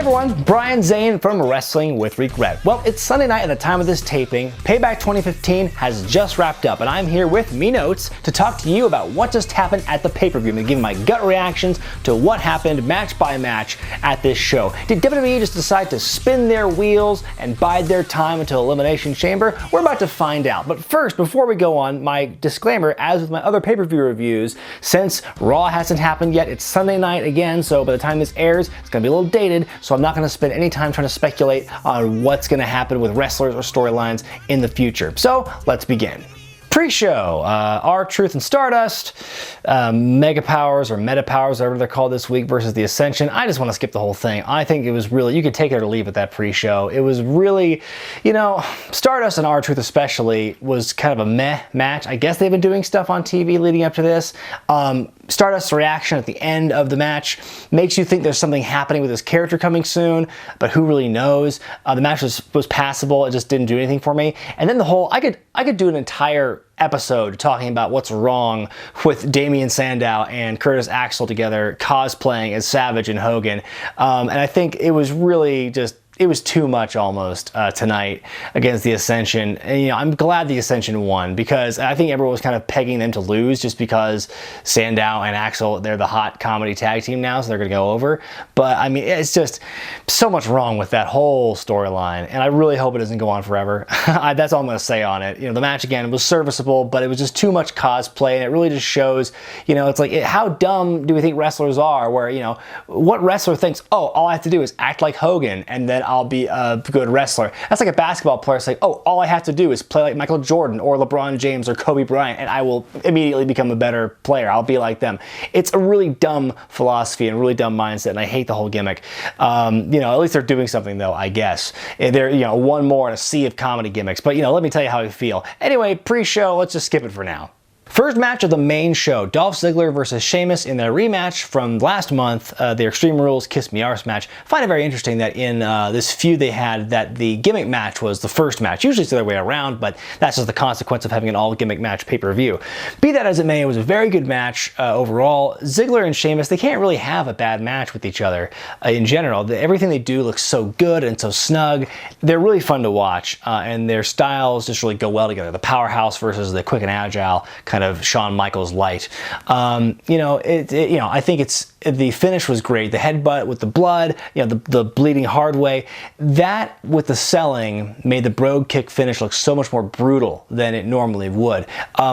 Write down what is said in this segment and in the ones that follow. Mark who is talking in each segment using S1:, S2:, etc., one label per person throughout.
S1: everyone, Brian Zane from Wrestling with Regret. Well, it's Sunday night at the time of this taping. Payback 2015 has just wrapped up, and I'm here with me notes to talk to you about what just happened at the pay-per-view. I'm going to give my gut reactions to what happened match by match at this show. Did WWE just decide to spin their wheels and bide their time until Elimination Chamber? We're about to find out. But first, before we go on, my disclaimer, as with my other pay-per-view reviews, since Raw hasn't happened yet, it's Sunday night again, so by the time this airs, it's going to be a little dated, so I'm not going to spend any time trying to speculate on what's going to happen with wrestlers or storylines in the future. So let's begin. Pre-show, R-Truth and Stardust, Mega Powers or Meta Powers, whatever they're called this week, versus the Ascension. I just want to skip the whole thing. I think it was really, you could take it or leave it, that pre-show. It was really, you know, Stardust and R-Truth especially was kind of a meh match. I guess they've been doing stuff on TV leading up to this. Stardust's reaction at the end of the match makes you think there's something happening with this character coming soon, but who really knows? The match was passable. It just didn't do anything for me. And then the whole, I could do an entire episode talking about what's wrong with Damien Sandow and Curtis Axel together cosplaying as Savage and Hogan. And I think it was really just, it was too much almost tonight against the Ascension. And, you know, I'm glad the Ascension won because I think everyone was kind of pegging them to lose just because Sandow and Axel, they're the hot comedy tag team now, so they're going to go over. But, I mean, it's just so much wrong with that whole storyline, and I really hope it doesn't go on forever. That's all I'm going to say on it. You know, the match, again, was serviceable, but it was just too much cosplay, and it really just shows, you know, it's like, how dumb do we think wrestlers are, where, you know, what wrestler thinks, oh, all I have to do is act like Hogan, and then I'll be a good wrestler. That's like a basketball player saying, oh, all I have to do is play like Michael Jordan or LeBron James or Kobe Bryant and I will immediately become a better player. I'll be like them. It's a really dumb philosophy and really dumb mindset, and I hate the whole gimmick. You know, at least they're doing something though, I guess. They're, you know, one more in a sea of comedy gimmicks, but, you know, let me tell you how I feel. Anyway, pre-show, let's just skip it for now. First match of the main show, Dolph Ziggler versus Sheamus in their rematch from last month, the Extreme Rules Kiss Me Arse match. I find it very interesting that in this feud they had that the gimmick match was the first match. Usually it's the other way around, but that's just the consequence of having an all gimmick match pay-per-view. Be that as it may, it was a very good match overall. Ziggler and Sheamus, they can't really have a bad match with each other in general. Everything they do looks so good and so snug. They're really fun to watch, and their styles just really go well together. The powerhouse versus the quick and agile kind of Shawn Michaels light. You know, you know, I think the finish was great. The headbutt with the blood, you know, the bleeding hard way. That with the selling made the Brogue Kick finish look so much more brutal than it normally would.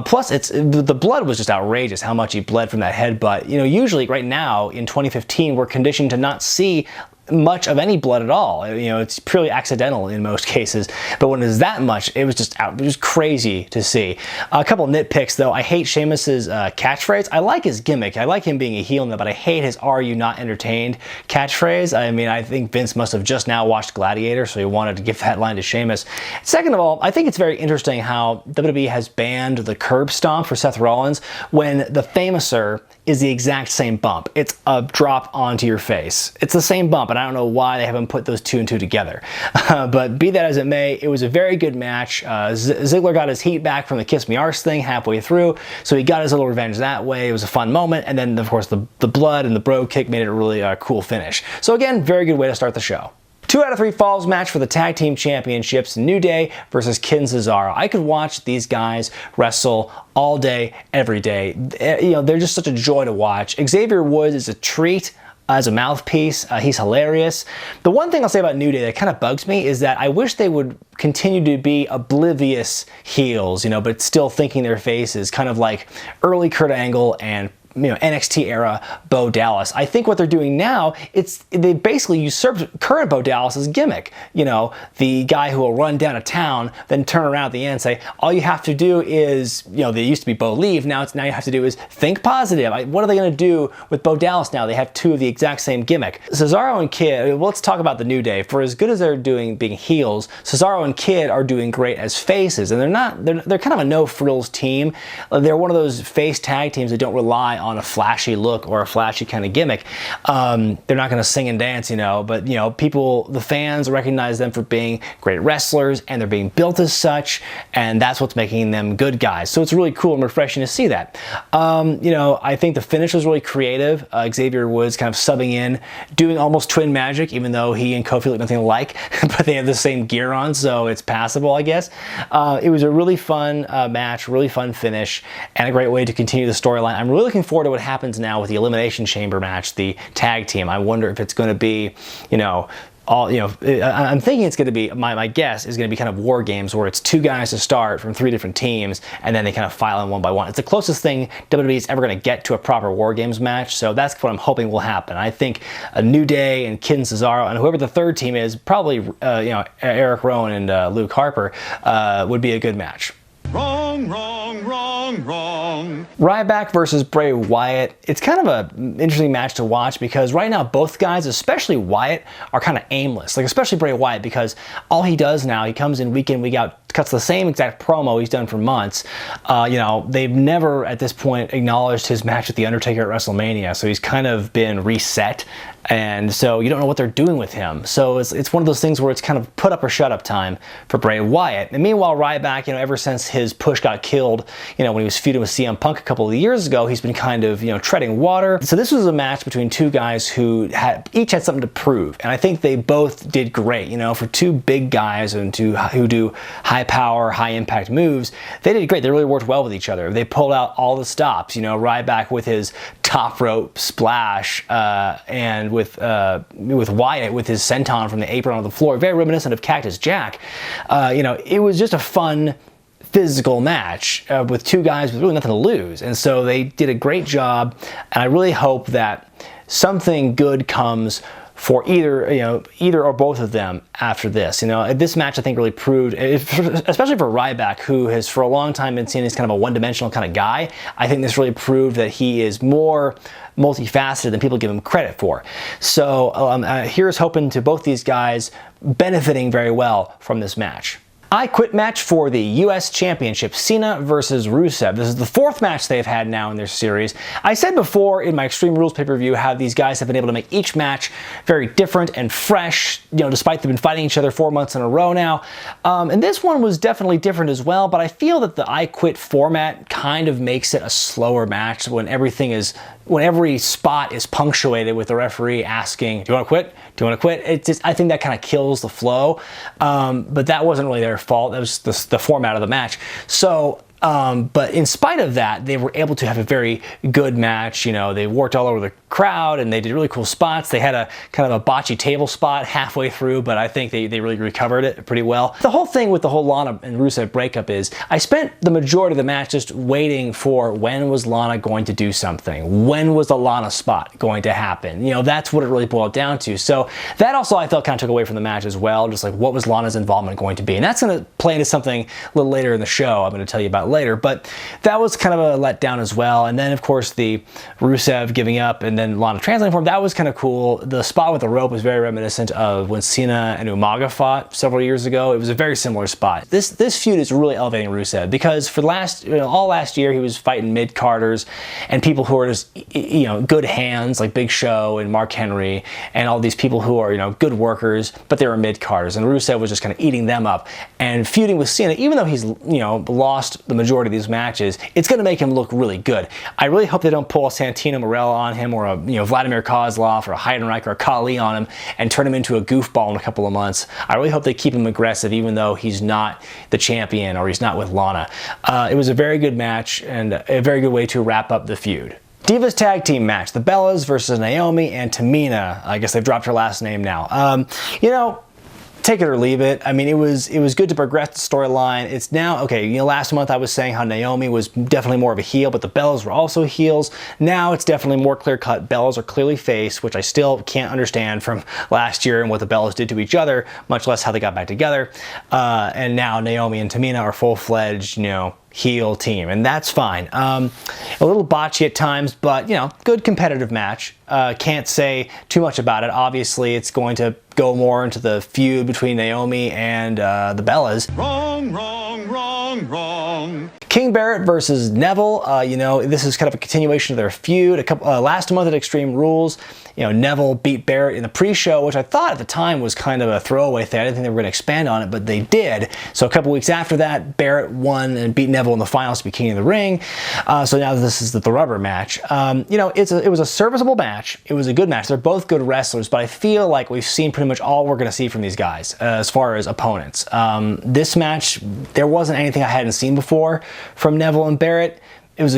S1: Plus, the blood was just outrageous how much he bled from that headbutt. You know, usually right now in 2015 we're conditioned to not see much of any blood at all. You know, it's purely accidental in most cases, but when it was that much, it was just it was crazy to see. A couple nitpicks though. I hate Sheamus's catchphrase. I like his gimmick. I like him being a heel now, but I hate his "Are you not entertained?" catchphrase. I mean, I think Vince must have just now watched Gladiator, so he wanted to give that line to Sheamus. Second of all, I think it's very interesting how WWE has banned the curb stomp for Seth Rollins when the Famouser is the exact same bump. It's a drop onto your face. It's the same bump, and I don't know why they haven't put those two and two together. But be that as it may, it was a very good match. Ziggler got his heat back from the Kiss Me Arse thing halfway through, so he got his little revenge that way. It was a fun moment, and then, of course, the blood and the Brogue Kick made it a really cool finish. So again, very good way to start the show. 2 out of 3 falls match for the Tag Team Championships, New Day versus Ken Cesaro. I could watch these guys wrestle all day, every day. You know, they're just such a joy to watch. Xavier Woods is a treat as a mouthpiece. He's hilarious. The one thing I'll say about New Day that kind of bugs me is that I wish they would continue to be oblivious heels, you know, but still thinking their faces, kind of like early Kurt Angle and, you know, NXT era Bo Dallas. I think what they're doing now, they basically usurped current Bo Dallas's gimmick. You know, the guy who will run down a town, then turn around at the end and say, all you have to do is, you know, they used to be Bo Leave, now you have to do is think positive. What are they going to do with Bo Dallas now? They have 2 of the exact same gimmick. Cesaro and Kid, well, let's talk about the New Day. For as good as they're doing being heels, Cesaro and Kid are doing great as faces, and they're kind of a no frills team. They're one of those face tag teams that don't rely on a flashy look or a flashy kind of gimmick. They're not going to sing and dance, you know, but, you know, people, the fans recognize them for being great wrestlers, and they're being built as such, and that's what's making them good guys. So it's really cool and refreshing to see that. You know, I think the finish was really creative. Xavier Woods kind of subbing in, doing almost twin magic, even though he and Kofi look nothing alike, but they have the same gear on, so it's passable, I guess. It was a really fun match, really fun finish, and a great way to continue the storyline. I'm really looking forward to what happens now with the Elimination Chamber match, the tag team. I wonder if it's going to be, you know, I'm thinking it's going to be, my guess is going to be kind of war games where it's 2 guys to start from 3 different teams, and then they kind of file in one by one. It's the closest thing WWE is ever going to get to a proper war games match, so that's what I'm hoping will happen. I think a New Day and Kid and Cesaro, and whoever the third team is, probably you know, Eric Rowan and Luke Harper, would be a good match.
S2: Wrong, wrong, wrong, wrong.
S1: Ryback versus Bray Wyatt. It's kind of an interesting match to watch because right now both guys, especially Wyatt, are kind of aimless. Like especially Bray Wyatt, because all he does now, he comes in week out, cuts the same exact promo he's done for months. You know, they've never at this point acknowledged his match with The Undertaker at WrestleMania, so he's kind of been reset. And so you don't know what they're doing with him. So it's one of those things where it's kind of put up or shut up time for Bray Wyatt. And meanwhile, Ryback, you know, ever since his push got killed, you know, when he was feuding with CM Punk a couple of years ago, he's been kind of, you know, treading water. So this was a match between 2 guys who each had something to prove. And I think they both did great. You know, for 2 big guys and who do high power, high impact moves, they did great. They really worked well with each other. They pulled out all the stops. You know, Ryback with his top rope splash, and with Wyatt with his senton from the apron on the floor, very reminiscent of Cactus Jack. You know, it was just a fun physical match with 2 guys with really nothing to lose, and so they did a great job. And I really hope that something good comes for either or both of them after this. You know, this match I think really proved, especially for Ryback, who has for a long time been seen as kind of a one-dimensional kind of guy. I think this really proved that he is more multifaceted than people give him credit for. So here's hoping to both these guys benefiting very well from this match. I Quit match for the US Championship, Cena versus Rusev. This is the 4th match they've had now in their series. I said before in my Extreme Rules pay-per-view how these guys have been able to make each match very different and fresh, you know, despite they've been fighting each other 4 months in a row now. And this one was definitely different as well, but I feel that the I Quit format kind of makes it a slower match when every spot is punctuated with the referee asking, do you want to quit? Do you want to quit? It's just, I think that kind of kills the flow. But that wasn't really their fault. That was the format of the match. So, but in spite of that, they were able to have a very good match. You know, they worked all over the crowd and they did really cool spots. They had a kind of a botchy table spot halfway through, but I think they really recovered it pretty well. The whole thing with the whole Lana and Rusev breakup is I spent the majority of the match just waiting for when was Lana going to do something? When was the Lana spot going to happen? You know, that's what it really boiled down to. So that also I felt kind of took away from the match as well. Just like what was Lana's involvement going to be? And that's going to play into something a little later in the show I'm going to tell you about later, but that was kind of a letdown as well. And then of course the Rusev giving up and then Lana translating for him, that was kind of cool. The spot with the rope was very reminiscent of when Cena and Umaga fought several years ago. It was a very similar spot. This feud is really elevating Rusev because for all last year he was fighting mid-carders and people who are just, you know, good hands like Big Show and Mark Henry and all these people who are, you know, good workers, but they were mid-carders, and Rusev was just kind of eating them up. And feuding with Cena, even though he's, you know, lost the majority of these matches, it's going to make him look really good. I really hope they don't pull a Santino Marella on him or a, you know, Vladimir Kozlov or a Heidenreich or a Khali on him and turn him into a goofball in a couple of months. I really hope they keep him aggressive even though he's not the champion or he's not with Lana. It was a very good match and a very good way to wrap up the feud. Divas tag team match, the Bellas versus Naomi and Tamina. I guess they've dropped her last name now. You know, take it or leave it. I mean, it was good to progress the storyline. It's now, okay, you know, last month I was saying how Naomi was definitely more of a heel, but the Bellas were also heels. Now it's definitely more clear-cut. Bellas are clearly face, which I still can't understand from last year and what the Bellas did to each other, much less how they got back together. And now Naomi and Tamina are full-fledged, you know, heel team, and that's fine. A little botchy at times, but, you know, good competitive match. Can't say too much about it. Obviously, it's going to go more into the feud between Naomi and the Bellas.
S2: Wrong, wrong, wrong, wrong.
S1: King Barrett versus Neville. You know, this is kind of a continuation of their feud. Last month at Extreme Rules, you know, Neville beat Barrett in the pre-show, which I thought at the time was kind of a throwaway thing. I didn't think they were going to expand on it, but they did. So a couple weeks after that, Barrett won and beat Neville in the finals to be king of the ring. So now this is the rubber match. You know, it was a serviceable match. It was a good match. They're both good wrestlers, but I feel like we've seen pretty much all we're going to see from these guys as far as opponents. This match, there wasn't anything I hadn't seen before from Neville and Barrett. It was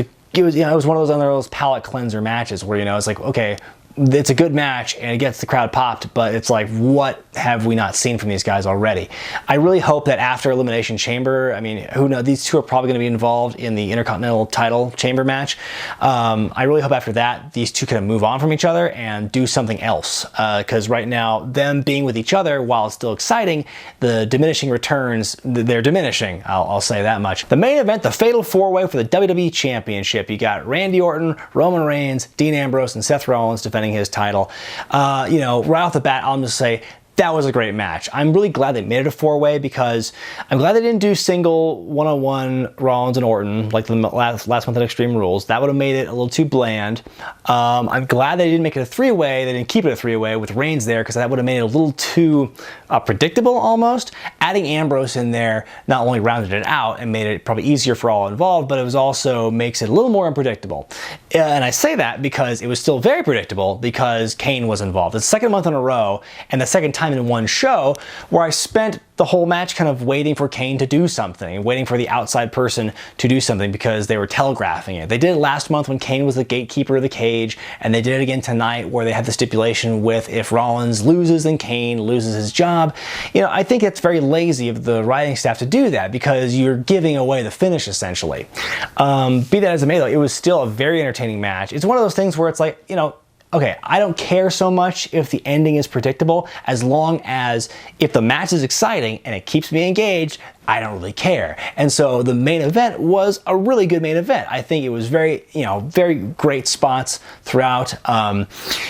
S1: one of those palate cleanser matches where, you know, it's like, okay, it's a good match and it gets the crowd popped, but it's like, what have we not seen from these guys already? I really hope that after Elimination Chamber, I mean, who knows, these two are probably going to be involved in the Intercontinental title chamber match. I really hope after that, these two can move on from each other and do something else. Because right now, them being with each other, while it's still exciting, the diminishing returns, they're diminishing, I'll say that much. The main event, the Fatal 4-Way for the WWE Championship. You got Randy Orton, Roman Reigns, Dean Ambrose, and Seth Rollins defending his title. You know, right off the bat, I'll just say that was a great match. I'm really glad they made it a 4-way because I'm glad they didn't do single one-on-one Rollins and Orton like the last month at Extreme Rules. That would have made it a little too bland. I'm glad they didn't make it a 3-way. They didn't keep it a 3-way with Reigns there because that would have made it a little too predictable almost. Adding Ambrose in there not only rounded it out and made it probably easier for all involved, but it was also makes it a little more unpredictable. And I say that because it was still very predictable because Kane was involved. It's the second month in a row and the second time in one show where I spent the whole match kind of waiting for Kane to do something, waiting for the outside person to do something because they were telegraphing it. They did it last month when Kane was the gatekeeper of the cage, and they did it again tonight where they had the stipulation with if Rollins loses, then Kane loses his job. You know, I think it's very lazy of the writing staff to do that because you're giving away the finish essentially. Be that as it may though, it was still a very entertaining match. It's one of those things where it's like, you know, okay, I don't care so much if the ending is predictable as long as if the match is exciting and it keeps me engaged, I don't really care. And so the main event was a really good main event. I think it was very, you know, very great spots throughout.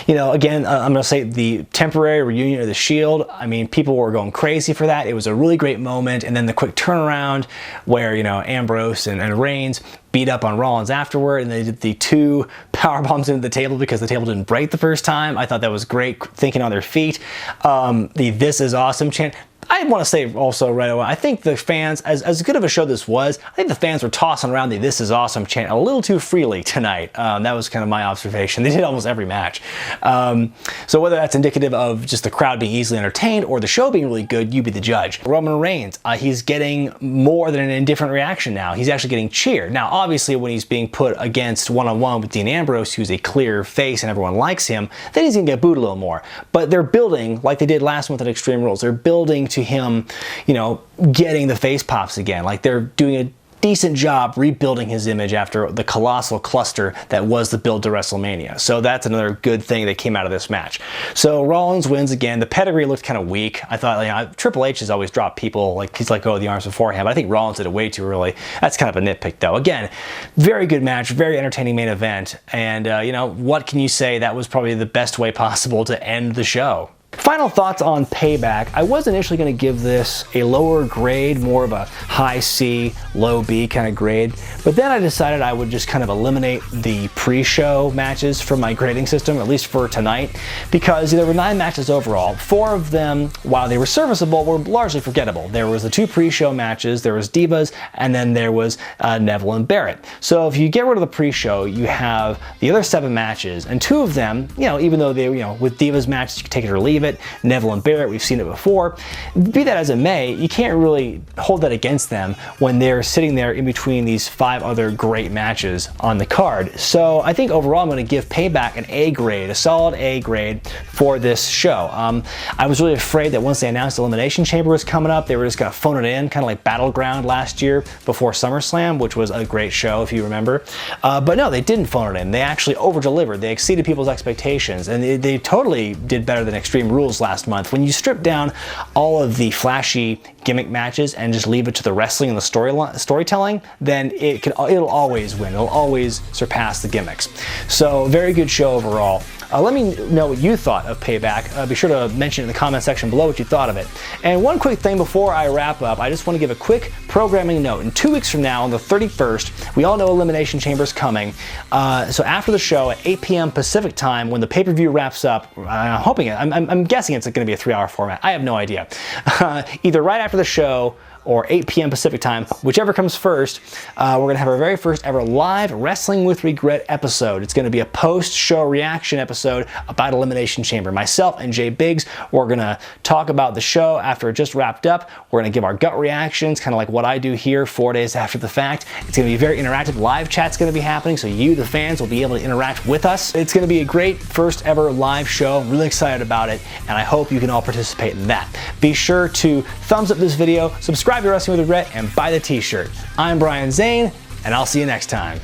S1: You know, again, I'm gonna say the temporary reunion of the Shield. I mean, people were going crazy for that. It was a really great moment. And then the quick turnaround where, you know, Ambrose and Reigns beat up on Rollins afterward, and they did the 2 power bombs into the table because the table didn't break the first time. I thought that was great, thinking on their feet. The "This is awesome" chant. I want to say also right away, I think the fans, as good of a show this was, I think the fans were tossing around the "This is awesome" chant a little too freely tonight. That was kind of my observation. They did almost every match. So whether that's indicative of just the crowd being easily entertained or the show being really good, you be the judge. Roman Reigns, he's getting more than an indifferent reaction now. He's actually getting cheered. Now, obviously, when he's being put against one-on-one with Dean Ambrose, who's a clear face and everyone likes him, then he's going to get booed a little more. But they're building, like they did last month at Extreme Rules, they're building to him, you know, getting the face pops again. Like they're doing a decent job rebuilding his image after the colossal cluster that was the build to WrestleMania. So that's another good thing that came out of this match. So Rollins wins again. The pedigree looked kind of weak. I thought, you know, Triple H has always dropped people, like he's let go of the arms beforehand, but I think Rollins did it way too early. That's kind of a nitpick though. Again, very good match, very entertaining main event. And you know, what can you say? That was probably the best way possible to end the show. Final thoughts on Payback. I was initially going to give this a lower grade, more of a high C, low B kind of grade, but then I decided I would just kind of eliminate the pre-show matches from my grading system, at least for tonight, because there were 9 matches overall. 4 of them, while they were serviceable, were largely forgettable. There was the 2 pre-show matches, there was Divas, and then there was Neville and Barrett. So if you get rid of the pre-show, you have the other 7 matches, and 2 of them, you know, even though they, you know, with Divas matches, you can take it or leave it. Neville and Barrett, we've seen it before. Be that as it may, you can't really hold that against them when they're sitting there in between these 5 other great matches on the card. So I think overall I'm going to give Payback an A grade, a solid A grade for this show. I was really afraid that once they announced Elimination Chamber was coming up, they were just going to phone it in, kind of like Battleground last year before SummerSlam, which was a great show if you remember. But no, they didn't phone it in. They actually over-delivered. They exceeded people's expectations, and they totally did better than Extreme Rules last month. When you strip down all of the flashy gimmick matches and just leave it to the wrestling and the storytelling, then it'll always win. It'll always surpass the gimmicks. So very good show overall. Let me know what you thought of Payback. Be sure to mention in the comment section below what you thought of it. And one quick thing before I wrap up, I just want to give a quick programming note. In 2 weeks from now, on the 31st, we all know Elimination Chamber is coming. So after the show at 8 p.m. Pacific time, when the pay-per-view wraps up, I'm guessing it's going to be a 3-hour format. I have no idea. Either right after the show or 8 p.m. Pacific time, whichever comes first, we're going to have our very first ever live Wrestling with Regret episode. It's going to be a post-show reaction episode about Elimination Chamber. Myself and Jay Biggs, we're going to talk about the show after it just wrapped up. We're going to give our gut reactions, kind of like what I do here 4 days after the fact. It's going to be very interactive. Live chat's going to be happening, so you, the fans, will be able to interact with us. It's going to be a great first ever live show. I'm really excited about it, and I hope you can all participate in that. Be sure to thumbs up this video, subscribe to Wrestling with Regret, and buy the t-shirt. I'm Brian Zane, and I'll see you next time.